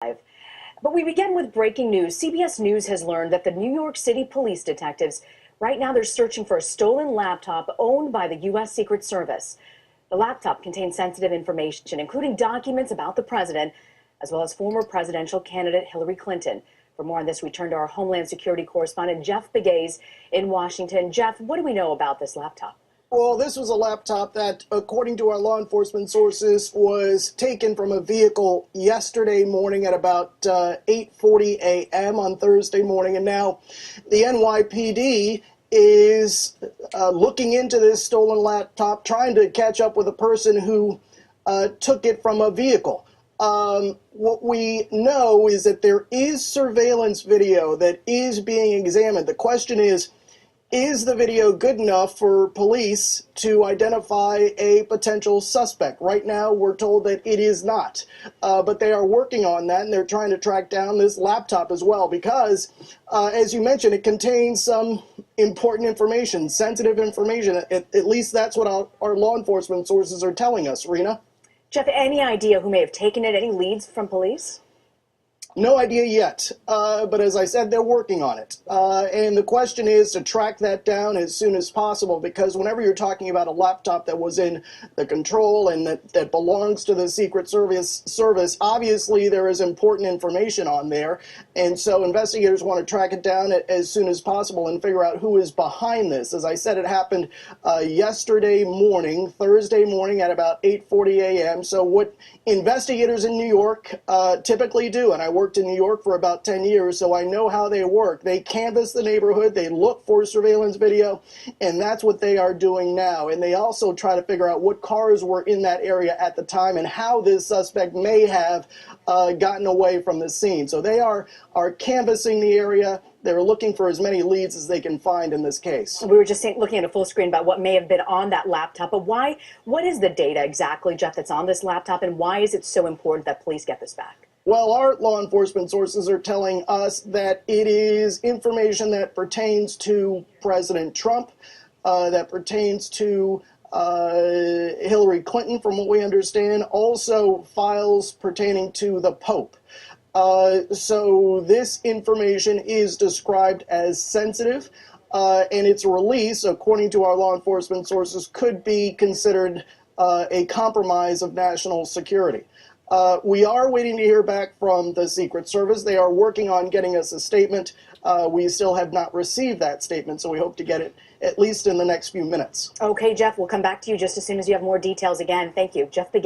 But we begin with breaking news. CBS News has learned that the New York City police detectives, right now they're searching for a stolen laptop owned by the U.S. Secret Service. The laptop contains sensitive information, including documents about the president, as well as former presidential candidate Hillary Clinton. For more on this, we turn to our Homeland Security correspondent, Jeff Begays in Washington. Jeff, what do we know about this laptop? Well, this was a laptop that, according to our law enforcement sources, was taken from a vehicle yesterday morning at about 8:40 a.m. on Thursday morning. And now the NYPD is looking into this stolen laptop, trying to catch up with a person who took it from a vehicle. What we know is that there is surveillance video that is being examined. The question is the video good enough for police to identify a potential suspect? Right now, we're told that it is not, but they are working on that, and they're trying to track down this laptop as well because, as you mentioned, it contains some important information, sensitive information. At least that's what our law enforcement sources are telling us, Rena. Jeff, any idea who may have taken it? Any leads from police? No idea yet, but as I said, they're working on it. And the question is to track that down as soon as possible, because whenever you're talking about a laptop that was in the control and that belongs to the Secret Service, obviously there is important information on there. And so investigators want to track it down as soon as possible and figure out who is behind this. As I said, it happened yesterday morning, Thursday morning at about 8:40 a.m. So what investigators in New York typically do, and I worked in New York for about 10 years, so I know how they work. They canvass the neighborhood, they look for surveillance video, and that's what they are doing now. And they also try to figure out what cars were in that area at the time and how this suspect may have gotten away from the scene. So they are canvassing the area. They're looking for as many leads as they can find in this case. We were just looking at a full screen about what may have been on that laptop, but what is the data exactly, Jeff, that's on this laptop, and why is it so important that police get this back? Well, our law enforcement sources are telling us that it is information that pertains to President Trump, that pertains to Hillary Clinton, from what we understand, also files pertaining to the Pope. So this information is described as sensitive, and its release, according to our law enforcement sources, could be considered a compromise of national security. We are waiting to hear back from the Secret Service. They are working on getting us a statement. We still have not received that statement, so we hope to get it at least in the next few minutes. Okay, Jeff, we'll come back to you just as soon as you have more details again. Thank you. Jeff Begays.